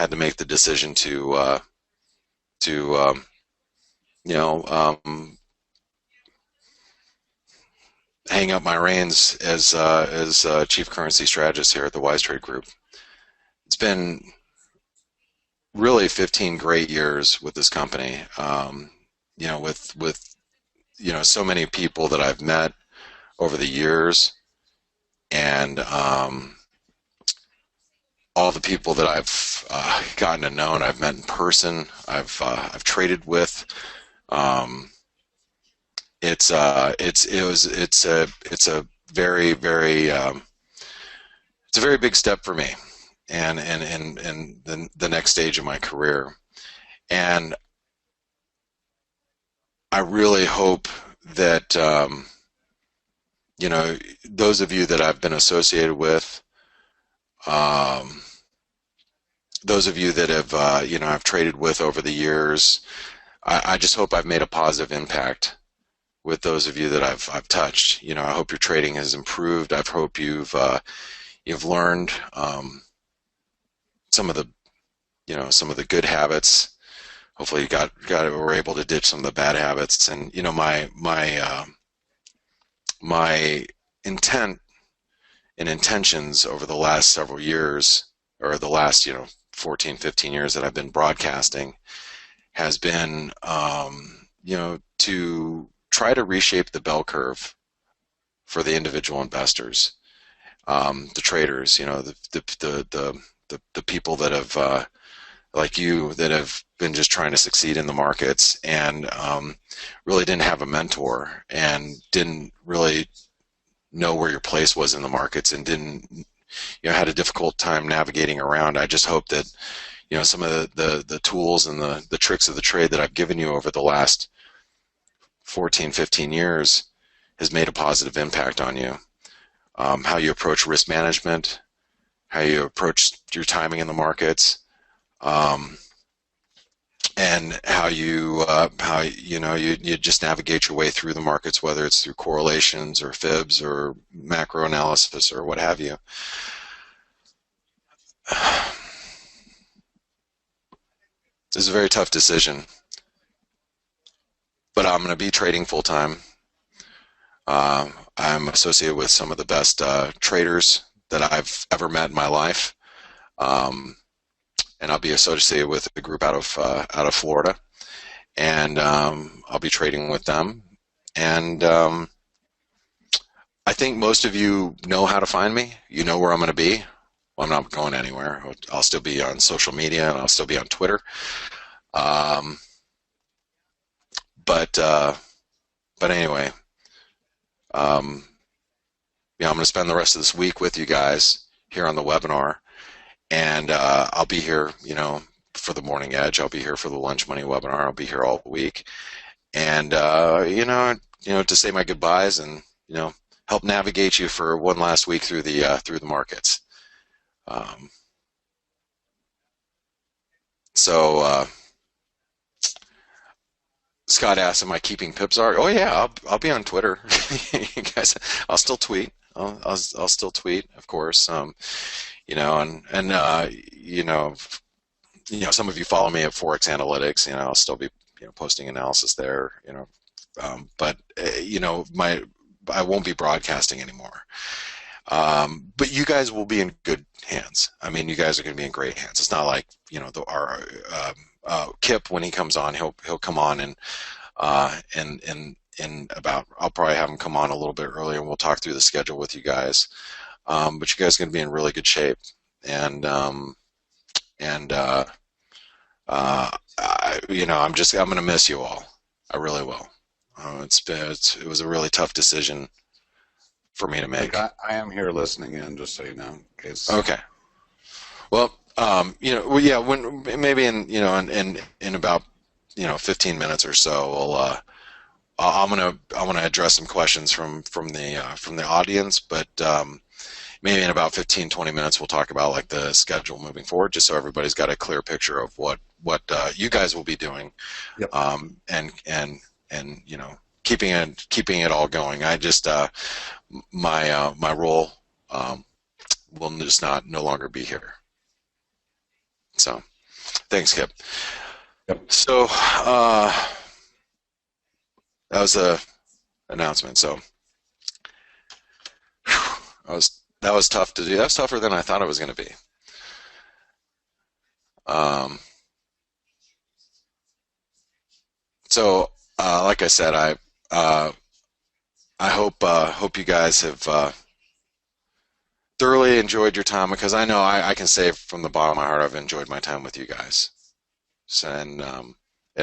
had to make the decision to you know, hang up my reins as chief currency strategist here at the WiseTrade Group. It's been really 15 great years with this company. You know, with you know, so many people that I've met over the years, and all the people that I've gotten to know and I've met in person, I've traded with. Um, it's a very it's a very big step for me, and the next stage of my career. And I really hope that you know, those of you that I've been associated with, um, those of you that have you know, I've traded with over the years, I just hope I've made a positive impact with those of you that I've touched. You know, I hope your trading has improved. I hope you've learned some of the, you know, some of the good habits. Hopefully you were able to ditch some of the bad habits. And you know, my intent and intentions over the last several years, or the last, you know, 14, 15 years that I've been broadcasting, has been you know, to try to reshape the bell curve for the individual investors, the traders, you know, the people that have like you, that have been just trying to succeed in the markets, and really didn't have a mentor, and didn't really know where your place was in the markets, and didn't, you know, had a difficult time navigating around. I just hope that, you know, some of the tools and the tricks of the trade that I've given you over the last 14, 15 years has made a positive impact on you. How you approach risk management, how you approach your timing in the markets, and how you know, you just navigate your way through the markets, whether it's through correlations or fibs or macro analysis or what have you. This is a very tough decision, but I'm going to be trading full time. I'm associated with some of the best traders that I've ever met in my life, and I'll be associated with a group out of Florida, and I'll be trading with them. And I think most of you know how to find me. You know where I'm going to be. Well, I'm not going anywhere. I'll still be on social media, and I'll still be on Twitter. Um, but anyway, you know, I'm going to spend the rest of this week with you guys here on the webinar, and I'll be here, you know, for the Morning Edge. I'll be here for the Lunch Money webinar. I'll be here all week, and you know, to say my goodbyes, and you know, help navigate you for one last week through the markets. So Scott asked, "Am I keeping PIPSAR?" Oh yeah, I'll be on Twitter. You guys, I'll still tweet. I'll still tweet, of course. You know, and you know, some of you follow me at Forex Analytics. You know, I'll still be, you know, posting analysis there. You know, but you know, I won't be broadcasting anymore. But you guys will be in good hands. I mean, you guys are going to be in great hands. It's not like, you know, our Kip, when he comes on, he'll come on and about, I'll probably have him come on a little bit earlier, and we'll talk through the schedule with you guys. But you guys are going to be in really good shape, and you know, I'm going to miss you all. I really will. It was a really tough decision for me to make. I am here listening in, just so you know. In case. Okay. Well, you know, well, yeah, when maybe in, you know, in about, you know, 15 minutes or so, I'm gonna address some questions from the audience, but maybe in about 15-20 minutes we'll talk about like the schedule moving forward, just so everybody's got a clear picture of what you guys will be doing. Yep. And you know, keeping it all going. I just my role will just no longer be here. So Thanks, Kip. Yep. So that was the announcement. So that was tough to do. That was tougher than I thought it was going to be. So like I said, I hope you guys have thoroughly enjoyed your time, because I know I can say from the bottom of my heart I've enjoyed my time with you guys, so, and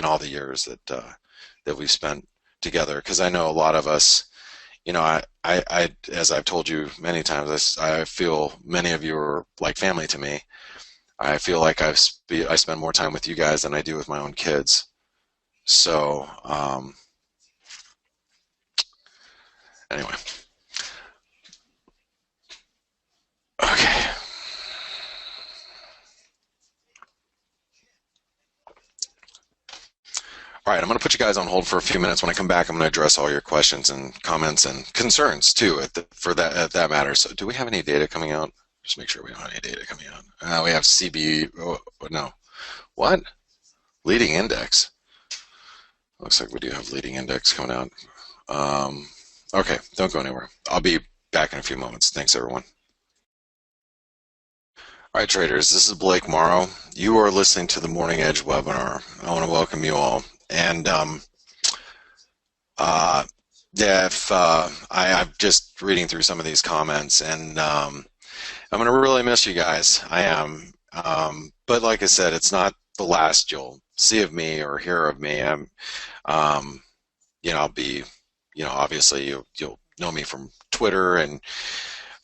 all the years that we've spent together. Because I know a lot of us, you know, I as I've told you many times, I feel many of you are like family to me. I feel like I spend more time with you guys than I do with my own kids. So anyway, okay. All right, I'm going to put you guys on hold for a few minutes. When I come back, I'm going to address all your questions and comments and concerns too, for that matter. So, do we have any data coming out? Just make sure we don't have any data coming out. We have CB. Oh, no. What? Leading index. Looks like we do have leading index coming out. Okay, don't go anywhere. I'll be back in a few moments. Thanks, everyone. All right, traders, this is Blake Morrow. You are listening to the Morning Edge webinar. I want to welcome you all. And I'm just reading through some of these comments, and I'm going to really miss you guys. I am. But like I said, it's not the last you'll see of me or hear of me. I'll be, obviously you'll know me from Twitter, and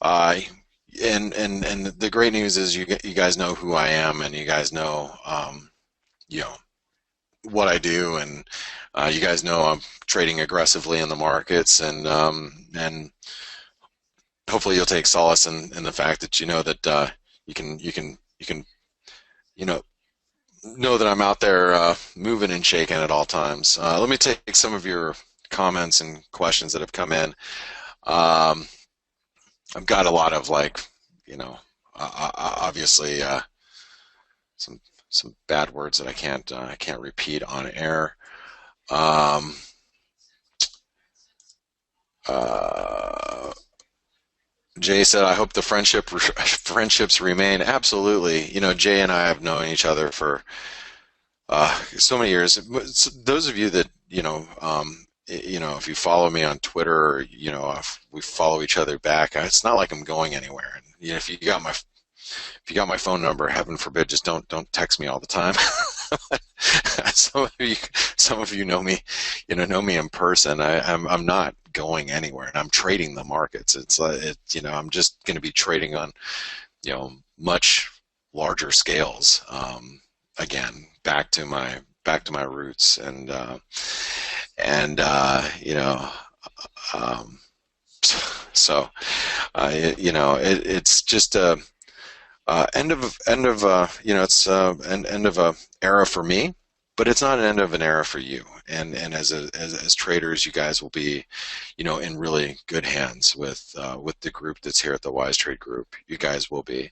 the great news is you guys know who I am, and you guys know, what I do, and you guys know I'm trading aggressively in the markets, and hopefully you'll take solace in the fact that you know that you can know that I'm out there moving and shaking at all times. Let me take some of your comments and questions that have come in. I've got a lot of obviously some bad words that I can't repeat on air. Jay said, "I hope the friendships remain." Absolutely. Jay and I have known each other for so many years. Those of you that if you follow me on Twitter, or, if we follow each other back, it's not like I'm going anywhere. And if you got my phone number, heaven forbid, just don't text me all the time. Some of you know me, know me in person. I'm not going anywhere, and I'm trading the markets. I'm just going to be trading on, much larger scales. Again, back to my roots, it's just a end of a era for me, but it's not an end of an era for you. And as traders, you guys will be, in really good hands with the group that's here at the Wise Trade Group. You guys will be.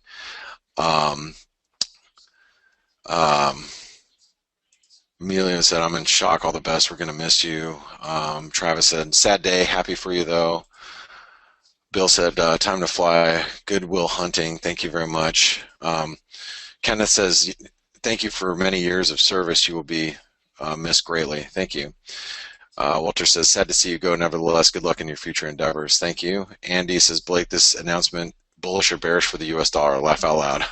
Amelia said, "I'm in shock. All the best. We're going to miss you." Travis said, "Sad day. Happy for you though." Bill said, "Time to fly. Good Will Hunting. Thank you very much." Kenneth says, "Thank you for many years of service. You will be missed greatly." Thank you. Walter says, "Sad to see you go. Nevertheless, good luck in your future endeavors." Thank you. Andy says, "Blake, this announcement, bullish or bearish for the US dollar? Laugh out loud."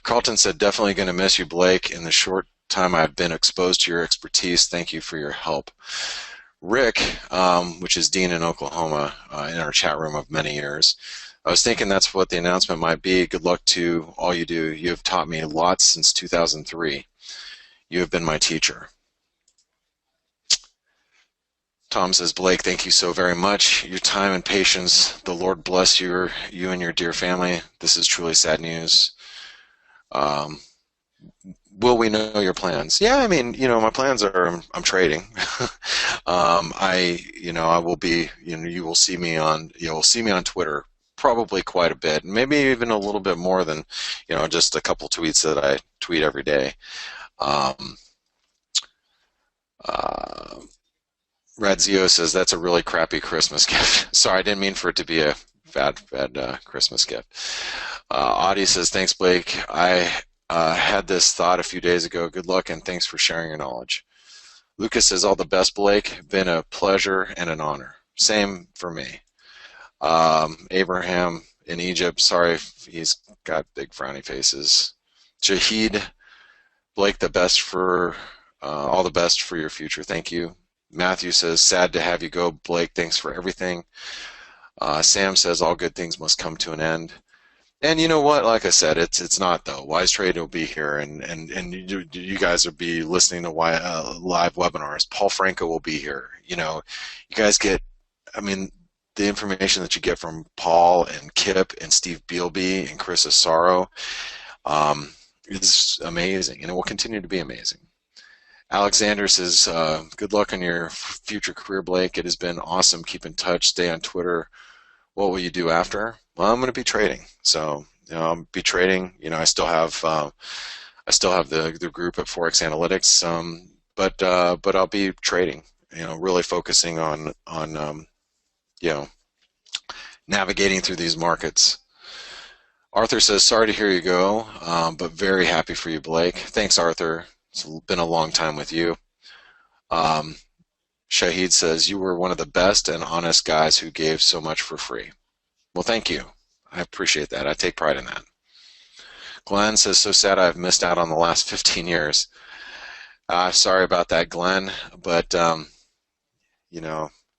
Carlton said, "Definitely going to miss you, Blake. In the short time I've been exposed to your expertise, thank you for your help." Rick, which is Dean in Oklahoma, in our chat room of many years, "I was thinking that's what the announcement might be. Good luck to all you do. You have taught me lots since 2003. You have been my teacher." Tom says, "Blake, thank you so very much. Your time and patience. The Lord bless you and your dear family. This is truly sad news. Will we know your plans?" Yeah, I mean, my plans are I'm trading. I will be, you will see me on Twitter probably quite a bit, maybe even a little bit more than, just a couple tweets that I tweet every day. Um, uh, Radzio says that's a really crappy Christmas gift. Sorry, I didn't mean for it to be a bad Christmas gift. Audie says, thanks, Blake. I had this thought a few days ago. Good luck and thanks for sharing your knowledge. Lucas says, all the best, Blake. Been a pleasure and an honor. Same for me. Abraham in Egypt, sorry if he's got big frowny faces. Jahid, Blake, all the best for your future. Thank you. Matthew says, sad to have you go, Blake. Thanks for everything. Sam says, all good things must come to an end. And you know what? Like I said, it's not though. Wise Trade will be here, and you guys will be listening to live webinars. Paul Franco will be here. You guys get, the information that you get from Paul and Kip and Steve Bealby and Chris Asaro is amazing, and it will continue to be amazing. Alexander says, good luck on your future career, Blake. It has been awesome. Keep in touch. Stay on Twitter. What will you do after? Well, I'm going to be trading. So, I'll be trading. I still have the group at Forex Analytics. But I'll be trading. Really focusing on navigating through these markets. Arthur says, sorry to hear you go, but very happy for you, Blake. Thanks, Arthur. It's been a long time with you. Shahid says, you were one of the best and honest guys who gave so much for free. Well, thank you. I appreciate that. I take pride in that. Glenn says, so sad I've missed out on the last 15 years. Sorry about that, Glenn, but,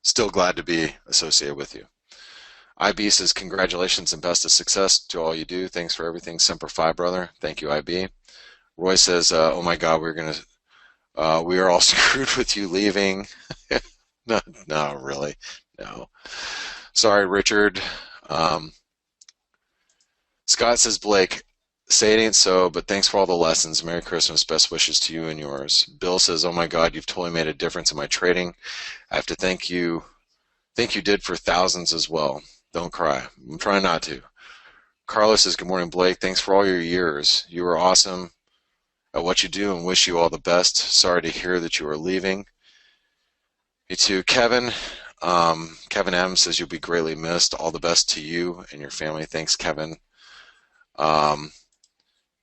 still glad to be associated with you. IB says, congratulations and best of success to all you do. Thanks for everything. Semper Fi, brother. Thank you, IB. Roy says, oh my God, we are all screwed with you leaving. No, really, no. Sorry, Richard. Scott says, Blake, say it ain't so, but thanks for all the lessons. Merry Christmas. Best wishes to you and yours. Bill says, oh my God, you've totally made a difference in my trading. I have to thank you did for thousands as well. Don't cry. I'm trying not to. Carlos says, good morning, Blake. Thanks for all your years. You are awesome at what you do and wish you all the best. Sorry to hear that you are leaving. Me too. Kevin M says, you'll be greatly missed. All the best to you and your family. Thanks, Kevin.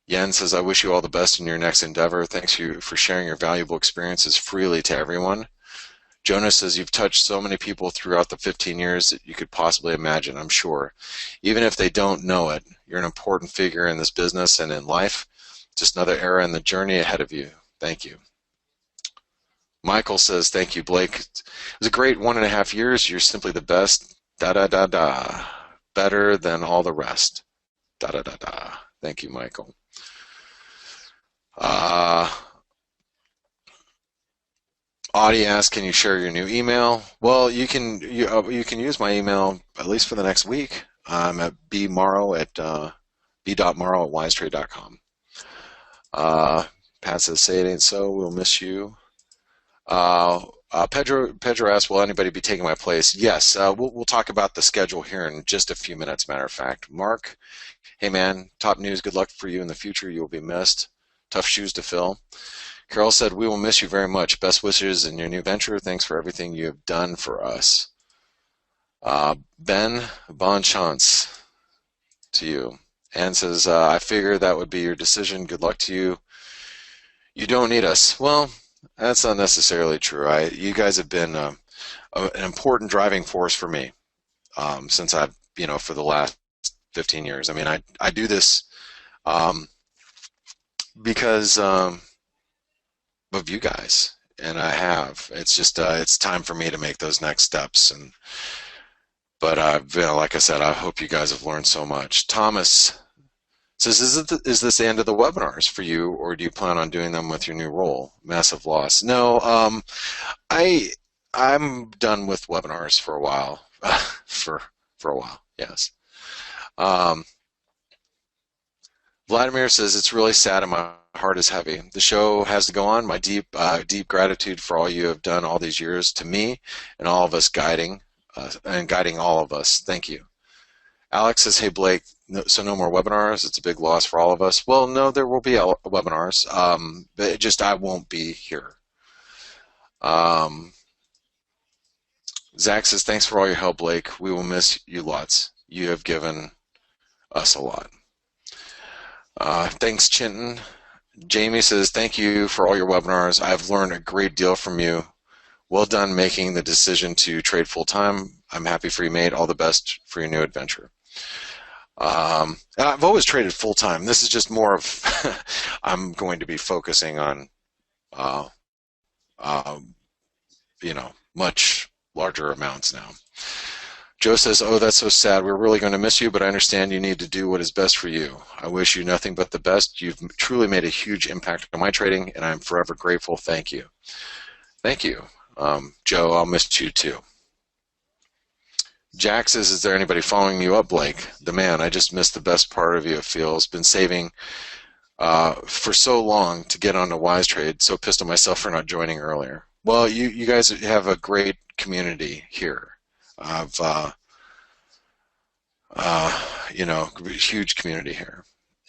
Yen says, I wish you all the best in your next endeavor. Thanks for sharing your valuable experiences freely to everyone. Jonas says, you've touched so many people throughout the 15 years that you could possibly imagine, I'm sure. Even if they don't know it, you're an important figure in this business and in life. Just another era in the journey ahead of you. Thank you. Michael says, thank you, Blake. It was a great 1.5 years. You're simply the best. Better than all the rest. Thank you, Michael. Audie asks, can you share your new email? Well, you can use my email at least for the next week. I'm at b.morrow@wisetrade.com. Pat says, say it ain't so, we'll miss you. Pedro asks, will anybody be taking my place? Yes, we'll talk about the schedule here in just a few minutes, matter of fact. Mark, hey man, top news, good luck for you in the future, you will be missed. Tough shoes to fill. Carol said, we will miss you very much. Best wishes in your new venture. Thanks for everything you have done for us. Ben, bon chance to you. Ann says, I figure that would be your decision. Good luck to you. You don't need us. Well, that's not necessarily true. You guys have been an important driving force for me since I've, for the last 15 years. I mean, I do this because of you guys, and I have. It's just it's time for me to make those next steps. But like I said, I hope you guys have learned so much. Thomas says, is this the end of the webinars for you, or do you plan on doing them with your new role? Massive loss. No, I'm done with webinars for a while. for a while, yes. Vladimir says, it's really sad and my heart is heavy. The show has to go on. My deep gratitude for all you have done all these years to me and all of us guiding all of us. Thank you. Alex says, hey, Blake, so no more webinars. It's a big loss for all of us. Well, no, there will be webinars, but I won't be here. Zach says, thanks for all your help, Blake. We will miss you lots. You have given us a lot. Thanks, Chinton. Jamie says, thank you for all your webinars. I've learned a great deal from you. Well done making the decision to trade full-time. I'm happy for you, mate. All the best for your new adventure. I've always traded full-time. This is just more of I'm going to be focusing on, much larger amounts now. Joe says, oh, that's so sad. We're really going to miss you, but I understand you need to do what is best for you. I wish you nothing but the best. You've truly made a huge impact on my trading, and I'm forever grateful. Thank you. Thank you. Joe, I'll miss you too. Jack says, is there anybody following you up, Blake? The man, I just missed the best part of you, it feels. Been saving for so long to get onto WiseTrade. So pissed at myself for not joining earlier. Well, you guys have a great community here. Of huge community here,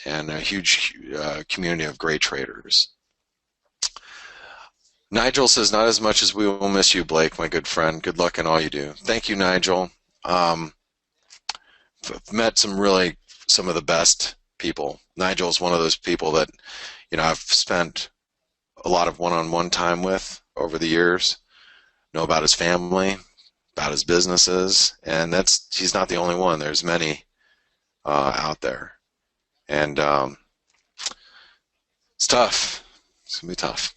and a huge community of great traders. Nigel says, not as much as we will miss you, Blake, my good friend. Good luck in all you do. Thank you, Nigel. Met some of the best people. Nigel's one of those people that, I've spent a lot of one-on-one time with over the years. Know about his family, about his businesses, and he's not the only one. There's many out there, and it's tough. It's gonna be tough.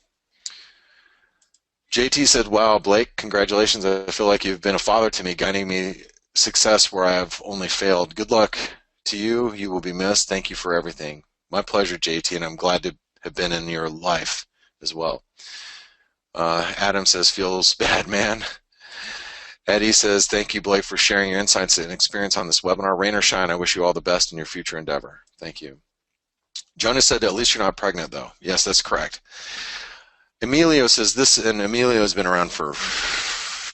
JT said, wow, Blake, congratulations. I feel like you've been a father to me, guiding me success where I have only failed. Good luck to you. You will be missed. Thank you for everything. My pleasure, JT, and I'm glad to have been in your life as well. Adam says, feels bad, man. Eddie says, thank you, Blake, for sharing your insights and experience on this webinar. Rain or shine, I wish you all the best in your future endeavor. Thank you. Jonas said, at least you're not pregnant, though. Yes, that's correct. Emilio says, and Emilio has been around for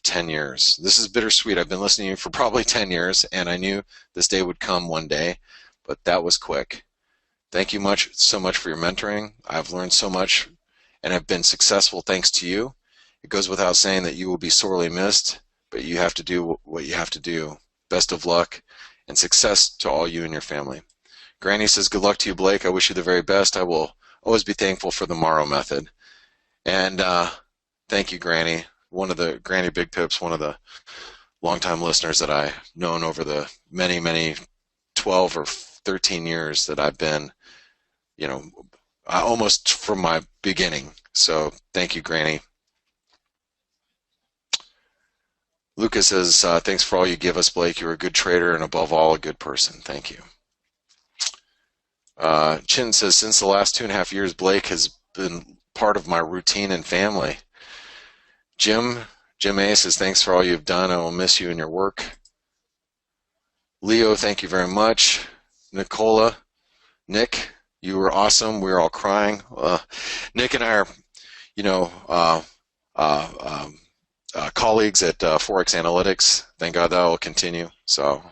10 years. This is bittersweet. I've been listening to you for probably 10 years, and I knew this day would come one day, but that was quick. Thank you so much for your mentoring. I've learned so much and have been successful thanks to you. It goes without saying that you will be sorely missed, but you have to do what you have to do. Best of luck and success to all you and your family. Granny says, good luck to you, Blake. I wish you the very best. I will always be thankful for the Morrow method. And thank you, Granny. Granny Big Pips, one of the longtime listeners that I've known over the many, many 12 or 13 years that I've been, almost from my beginning. So thank you, Granny. Lucas says, thanks for all you give us, Blake. You're a good trader and above all a good person. Thank you. Chin says, since the last 2.5 years, Blake has been part of my routine and family. Jim A says, thanks for all you've done. I will miss you and your work. Leo, thank you very much. Nick, you were awesome. We were all crying. Nick and I are, colleagues at Forex Analytics. Thank God that will continue. So,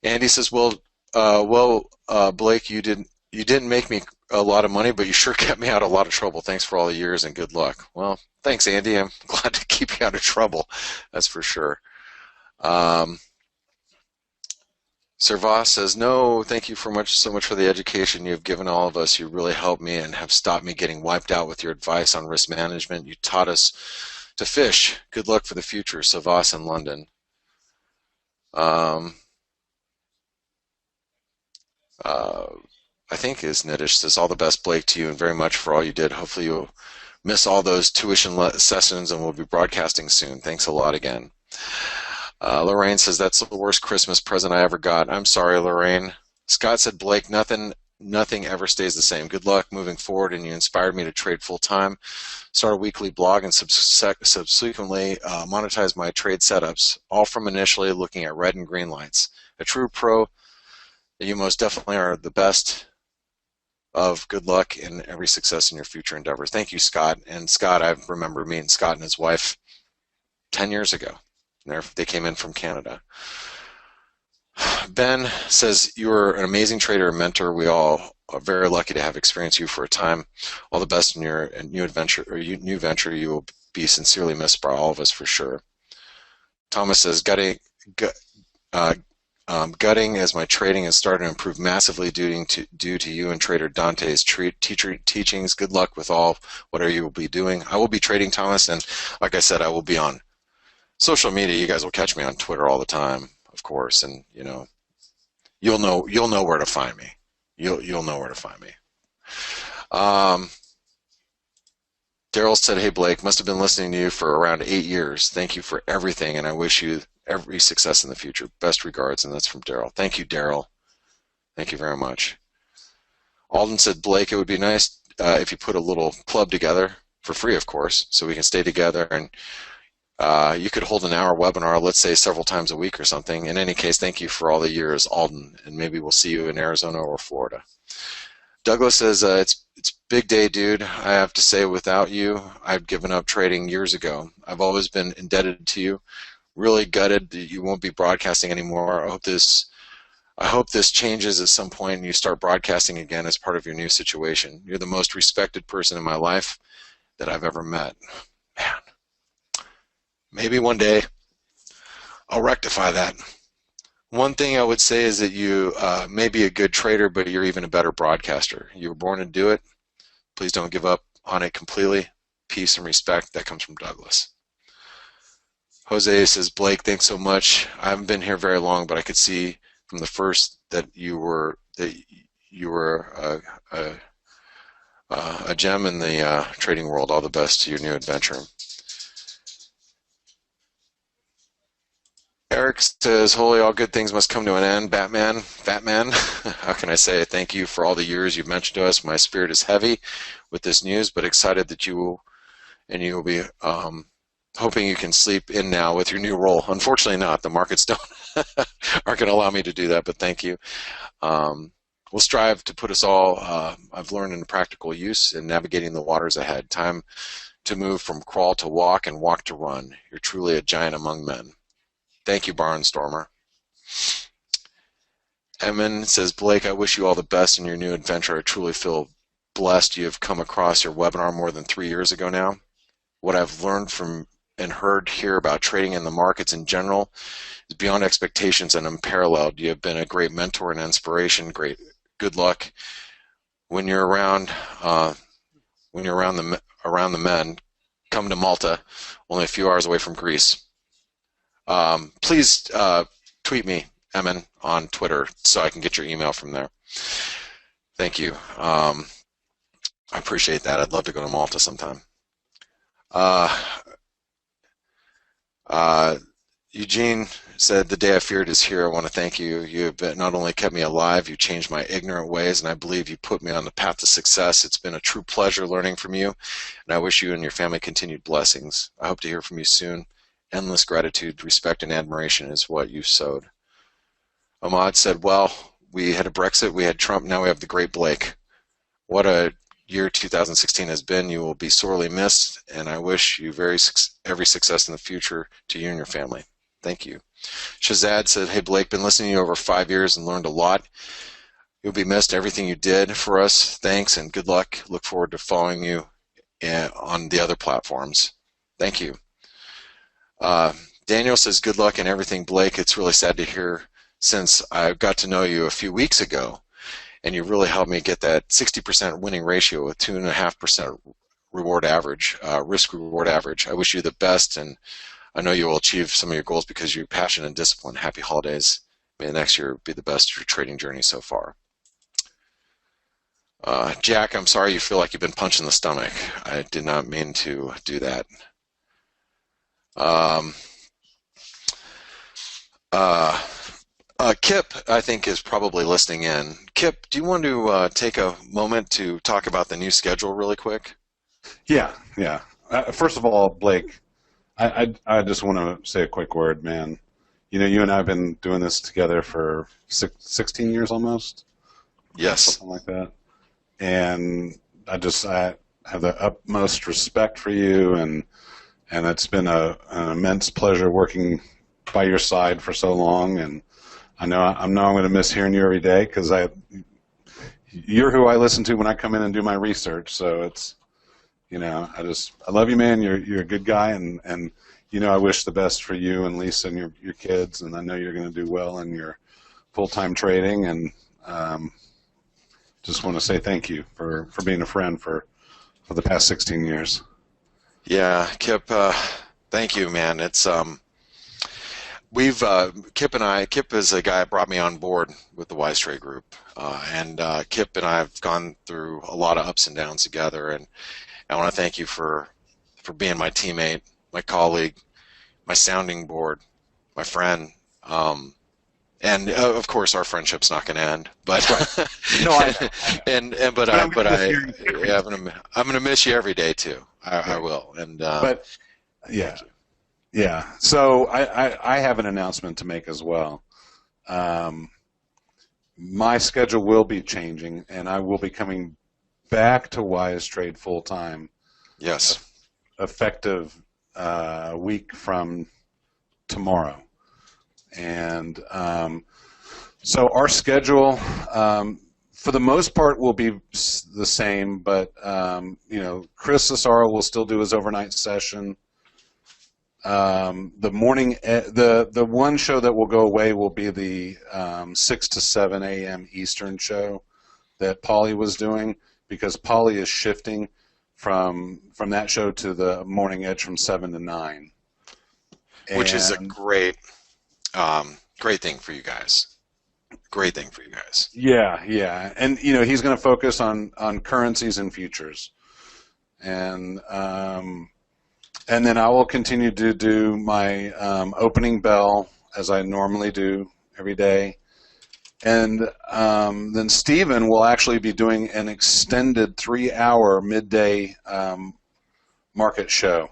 Andy says, Blake, you didn't make me a lot of money, but you sure kept me out of a lot of trouble. Thanks for all the years and good luck. Well, thanks, Andy. I'm glad to keep you out of trouble. That's for sure. Servas says, no, thank you so much for the education you've given all of us. You really helped me and have stopped me getting wiped out with your advice on risk management. You taught us to fish. Good luck for the future. Servas in London. I think is Nitish says, all the best, Blake, to you and very much for all you did. Hopefully you'll miss all those tuition sessions and we'll be broadcasting soon. Thanks a lot again. Lorraine says, that's the worst Christmas present I ever got. I'm sorry, Lorraine. Scott said, Blake, nothing ever stays the same. Good luck moving forward, and you inspired me to trade full-time, start a weekly blog, and subsequently monetize my trade setups, all from initially looking at red and green lights. A true pro, you most definitely are the best of. Good luck and every success in your future endeavors. Thank you, Scott. And Scott, I remember meeting Scott and his wife 10 years ago. They came in from Canada. Ben says, you're an amazing trader and mentor. We all are very lucky to have experienced you for a time. All the best in your new adventure or new venture. You will be sincerely missed by all of us for sure. Thomas says, uh, gutting as my trading has started to improve massively due to you and Trader Dante's teachings. Good luck with all whatever you will be doing. I will be trading, Thomas, and like I said, I will be on social media. You guys will catch me on Twitter all the time, of course, and you'll know where to find me. You'll know where to find me. Um, Daryl said, "Hey Blake, must have been listening to you for around 8 years. Thank you for everything, and I wish you every success in the future. Best regards," and that's from Daryl. Thank you, Daryl. Thank you very much. Alden said, "Blake, it would be nice if you put a little club together for free, of course, so we can stay together and you could hold an hour webinar, let's say several times a week or something. In any case, thank you for all the years, Alden, and maybe we'll see you in Arizona or Florida." Douglas says, it's big day, dude. I have to say, without you, I've given up trading years ago. I've always been indebted to you. Really gutted that you won't be broadcasting anymore. I hope this changes at some point and you start broadcasting again as part of your new situation. You're the most respected person in my life that I've ever met. Man. Maybe one day I'll rectify that. One thing I would say is that you may be a good trader, but you're even a better broadcaster. You were born to do it. Please don't give up on it completely. Peace and respect. That comes from Douglas. Jose says, "Blake, thanks so much. I haven't been here very long, but I could see from the first that you were a gem in the trading world. All the best to your new adventure." Eric says, "Holy, all good things must come to an end. Batman. How can I say thank you for all the years you've mentioned to us? My spirit is heavy with this news, but excited that you will be hoping you can sleep in now with your new role. Unfortunately not. The markets aren't going to allow me to do that, but thank you. We'll strive to put us all, I've learned, into practical use in navigating the waters ahead. Time to move from crawl to walk and walk to run. You're truly a giant among men." Thank you, Barnstormer. Emin says, "Blake, I wish you all the best in your new adventure. I truly feel blessed you have come across your webinar more than 3 years ago now. What I've learned from and heard here about trading in the markets in general is beyond expectations and unparalleled. You have been a great mentor and inspiration. Great, good luck when you're around the men. Come to Malta, only a few hours away from Greece. Please tweet me, Emin, on Twitter so I can get your email from there. Thank you. I appreciate that. I'd love to go to Malta sometime." Eugene said, "The day I feared is here. I want to thank you. You have not only kept me alive, you changed my ignorant ways, and I believe you put me on the path to success. It's been a true pleasure learning from you, and I wish you and your family continued blessings. I hope to hear from you soon. Endless gratitude, respect, and admiration is what you sowed." Ahmad said, "Well, we had a Brexit, we had Trump, now we have the great Blake. What a year 2016 has been. You will be sorely missed, and I wish you every success in the future to you and your family. Thank you." Shazad said, "Hey Blake, been listening to you over 5 years and learned a lot. You'll be missed. Everything you did for us. Thanks and good luck. Look forward to following you on the other platforms. Thank you." Daniel says, "Good luck in everything, Blake. It's really sad to hear since I got to know you a few weeks ago, and you really helped me get that 60% winning ratio with 2.5% reward average, risk-reward average. I wish you the best, and I know you will achieve some of your goals because you're passionate and disciplined. Happy holidays. May the next year be the best of your trading journey so far." Jack, I'm sorry you feel like you've been punched in the stomach. I did not mean to do that. Kip, I think, is probably listening in. Kip, do you want to take a moment to talk about the new schedule really quick? Yeah. First of all, Blake, I just want to say a quick word, man. You know, you and I have been doing this together for 16 years almost. Yes. Something like that. And I have the utmost respect for you, and it's been an immense pleasure working by your side for so long. And I know I'm going to miss hearing you every day because you're who I listen to when I come in and do my research. So it's, I love you, man. You're a good guy, and I wish the best for you and Lisa and your kids, and I know you're going to do well in your full-time trading, and just want to say thank you for being a friend for the past 16 years. Yeah, Kip, thank you, man. It's Kip is a guy that brought me on board with the Wise Trade Group, and Kip and I have gone through a lot of ups and downs together, and I want to thank you for being my teammate, my colleague, my sounding board, my friend, and of course our friendship's not going to end. But right. No, I'm going to miss you every day too. I will. And but yeah. Yeah. So I have an announcement to make as well. My schedule will be changing, and I will be coming back to Wise Trade full time. Yes. Effective week from tomorrow, and so our schedule, for the most part, will be the same. But Chris Cesaro will still do his overnight session. The morning, the one show that will go away will be the 6 to 7 a.m. Eastern show that Paulie was doing, because Paulie is shifting from that show to the Morning Edge from 7 to 9, which is a great thing for you guys. Great thing for you guys. Yeah, yeah, and he's going to focus on currencies and futures, and then I will continue to do my opening bell as I normally do every day. And then Stephen will actually be doing an extended 3-hour midday market show.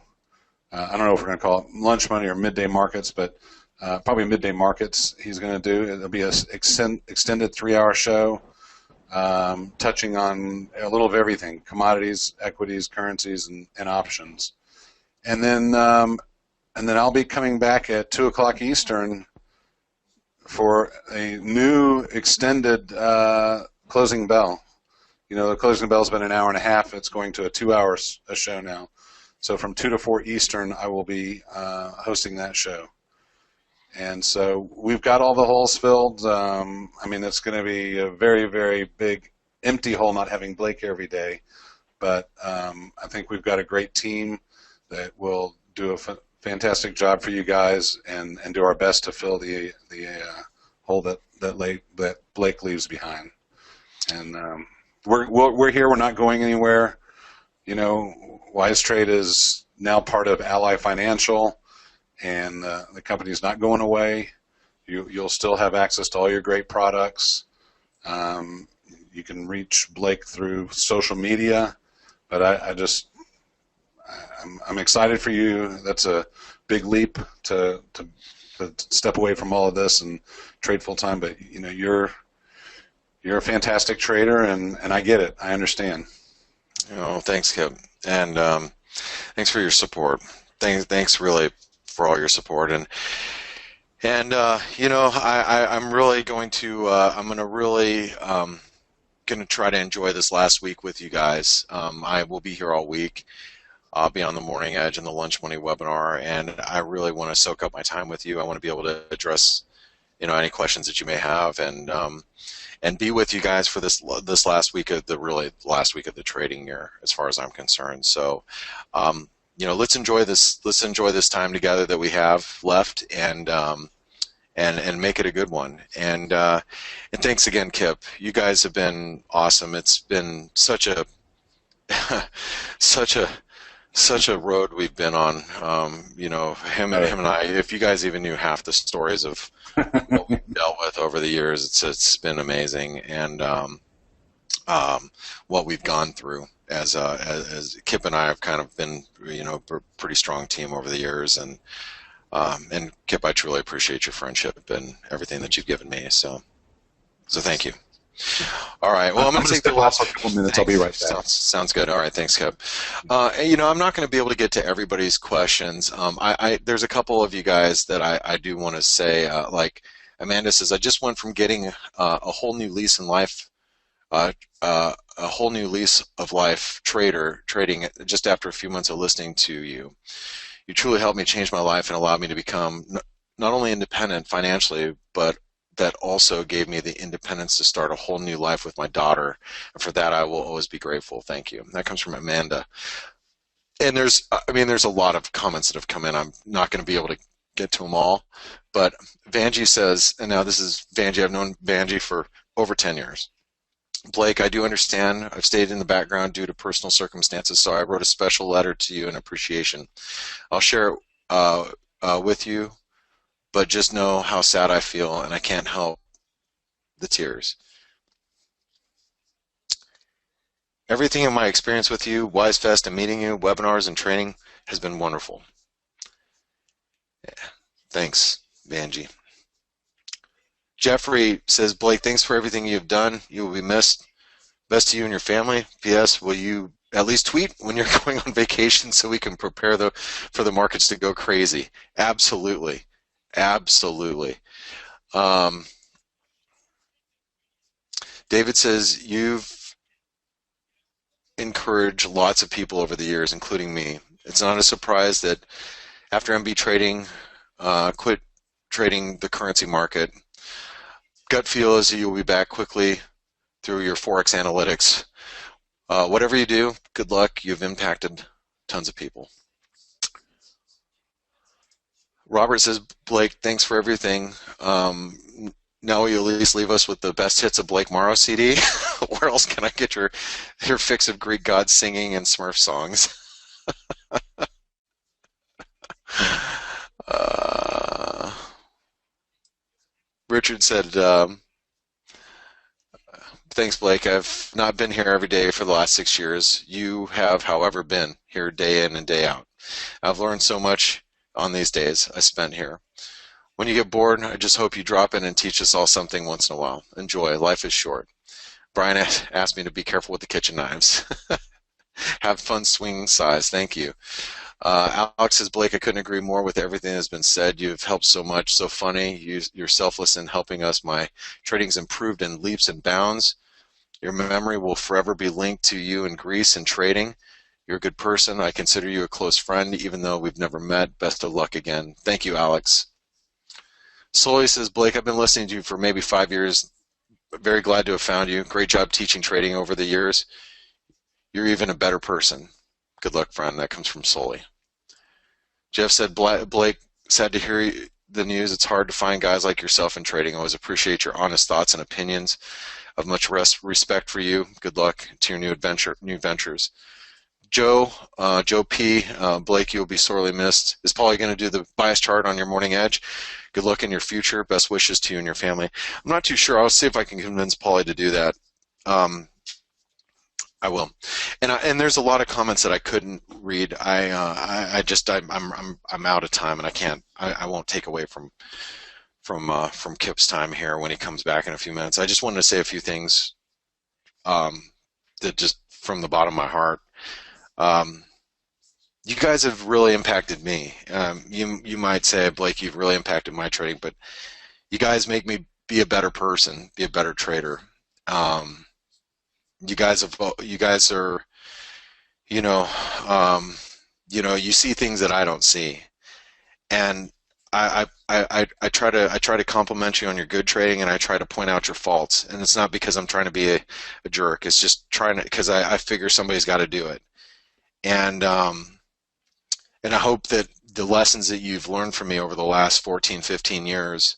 I don't know if we're going to call it lunch money or midday markets, but probably midday markets he's going to do. It'll be an extended 3-hour show touching on a little of everything: commodities, equities, currencies, and options. And then I'll be coming back at 2 o'clock Eastern for a new extended closing bell. The closing bell's been an hour and a half. It's going to a 2-hour show now. So from 2 to 4 Eastern, I will be hosting that show. And so we've got all the holes filled. It's going to be a very, very big empty hole not having Blake every day. But I think we've got a great team that will do a fantastic job for you guys, and do our best to fill the hole that Blake leaves behind. And we're here. We're not going anywhere. Wise Trade is now part of Ally Financial, and the company's not going away. You'll still have access to all your great products. You can reach Blake through social media, but I'm excited for you. That's a big leap to step away from all of this and trade full time. But you're a fantastic trader, and I get it. I understand. Thanks, Kip, and thanks for your support. Thanks really for all your support, and I'm really going to try to enjoy this last week with you guys. I will be here all week. I'll be on the Morning Edge and the Lunch Money webinar, and I really want to soak up my time with you. I want to be able to address, any questions that you may have, and be with you guys for this last week of the trading year, as far as I'm concerned. So, let's enjoy this. Let's enjoy this time together that we have left, and make it a good one. And thanks again, Kip. You guys have been awesome. It's been such a such a road we've been on. Him and I, if you guys even knew half the stories of what we've dealt with over the years, it's been amazing. And what we've gone through as Kip and I have kind of been, a pretty strong team over the years. And Kip, I truly appreciate your friendship and everything that you've given me. So thank you. All right. Well, I'm going to take the last couple minutes. I'll be right back. Sounds good. All right. Thanks, Kip. I'm not going to be able to get to everybody's questions. There's a couple of you guys that I do want to say, Amanda says, I just went from getting a whole new lease in life, a whole new lease of life trading just after a few months of listening to you. You truly helped me change my life and allowed me to become not only independent financially, but that also gave me the independence to start a whole new life with my daughter. And for that, I will always be grateful. Thank you. That comes from Amanda. And there's a lot of comments that have come in. I'm not going to be able to get to them all. But Vanjie says, and now this is Vanjie, I've known Vanjie for over 10 years. Blake, I do understand. I've stayed in the background due to personal circumstances, so I wrote a special letter to you in appreciation. I'll share it with you, but just know how sad I feel, and I can't help the tears. Everything in my experience with you, WiseFest and meeting you, webinars and training, has been wonderful. Yeah. Thanks, Vanjie. Jeffrey says, Blake, thanks for everything you've done. You will be missed. Best to you and your family. P.S. Will you at least tweet when you're going on vacation so we can prepare for the markets to go crazy? Absolutely. Absolutely. David says, you've encouraged lots of people over the years, including me. It's not a surprise that after MB Trading quit trading the currency market, gut feel is you'll be back quickly through your Forex analytics. Whatever you do, good luck. You've impacted tons of people. Robert says, Blake, thanks for everything. Now will you at least leave us with the best hits of Blake Morrow CD? Where else can I get your fix of Greek gods singing and Smurf songs? Richard said, thanks, Blake. I've not been here every day for the last 6 years. You have, however, been here day in and day out. I've learned so much on these days I spent here. When you get bored, I just hope you drop in and teach us all something once in a while. Enjoy. Life is short. Brian asked me to be careful with the kitchen knives. Have fun swinging size. Thank you. Alex says, Blake, I couldn't agree more with everything that's been said. You've helped so much, so funny. You're selfless in helping us. My trading's improved in leaps and bounds. Your memory will forever be linked to you in Greece and trading. You're a good person. I consider you a close friend, even though we've never met. Best of luck again. Thank you, Alex. Sully says, Blake, I've been listening to you for maybe 5 years. Very glad to have found you. Great job teaching trading over the years. You're even a better person. Good luck, friend. That comes from Sully. Jeff said, Blake, sad to hear the news. It's hard to find guys like yourself in trading. I always appreciate your honest thoughts and opinions. I have much respect for you. Good luck to your new ventures. Joe P. Blake, you'll be sorely missed. Is Paulie going to do the bias chart on your morning edge? Good luck in your future. Best wishes to you and your family. I'm not too sure. I'll see if I can convince Paulie to do that. I will. And there's a lot of comments that I couldn't read. I'm out of time, and I won't take away from Kip's time here when he comes back in a few minutes. I just wanted to say a few things that just from the bottom of my heart. You guys have really impacted me. You might say, Blake, you've really impacted my trading, but you guys make me be a better person, be a better trader. You guys are, you see things that I don't see, and I try to compliment you on your good trading, and I try to point out your faults. And it's not because I'm trying to be a jerk. It's just because I figure somebody's got to do it. And I hope that the lessons that you've learned from me over the last 14, 15 years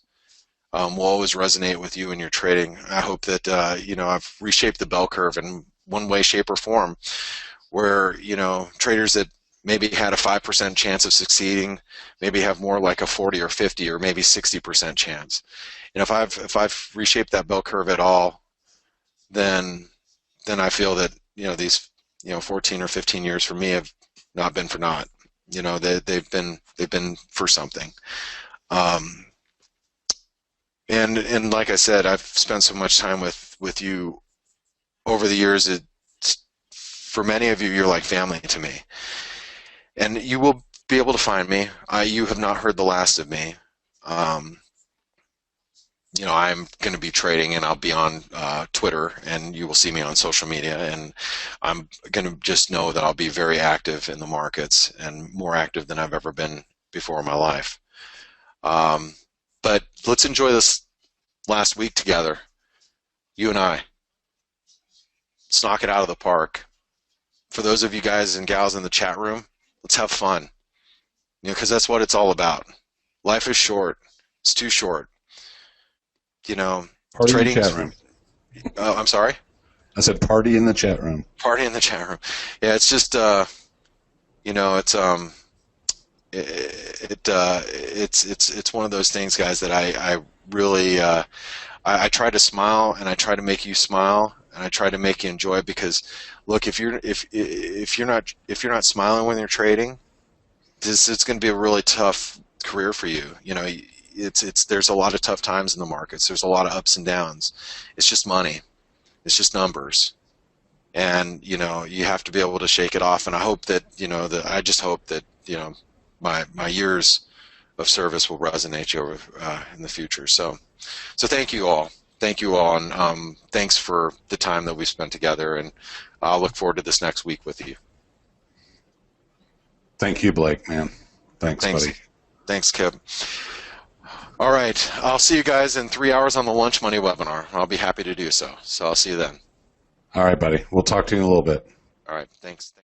will always resonate with you in your trading. I hope that I've reshaped the bell curve in one way, shape, or form, where traders that maybe had a 5% chance of succeeding maybe have more like a 40 or 50 or maybe 60% chance. And if I've reshaped that bell curve at all, then I feel that these 14 or 15 years for me have not been for naught. They've been for something. And like I said, I've spent so much time with you over the years. For many of you, you're like family to me. And you will be able to find me. You have not heard the last of me. I'm going to be trading, and I'll be on Twitter, and you will see me on social media, and I'm going to just know that I'll be very active in the markets and more active than I've ever been before in my life. But let's enjoy this last week together, you and I. Let's knock it out of the park. For those of you guys and gals in the chat room, let's have fun, because that's what it's all about. Life is short. It's too short. Party Trading. in the chat room. Oh, I'm sorry? I said party in the chat room. Party in the chat room. Yeah, it's just, it's one of those things, guys, that I really, I try to smile, and I try to make you smile, and I try to make you enjoy it, because look, if you're not smiling when you're trading, it's going to be a really tough career for you. There's a lot of tough times in the markets. There's a lot of ups and downs. It's just money. It's just numbers. And you have to be able to shake it off. And I hope that I just hope that my years of service will resonate you in the future. So thank you all. Thank you all, and thanks for the time that we spent together. And I'll look forward to this next week with you. Thank you, Blake, man. Thanks, buddy. Thanks, Kip. All right. I'll see you guys in 3 hours on the Lunch Money webinar. I'll be happy to do so. So I'll see you then. All right, buddy. We'll talk to you in a little bit. All right. Thanks.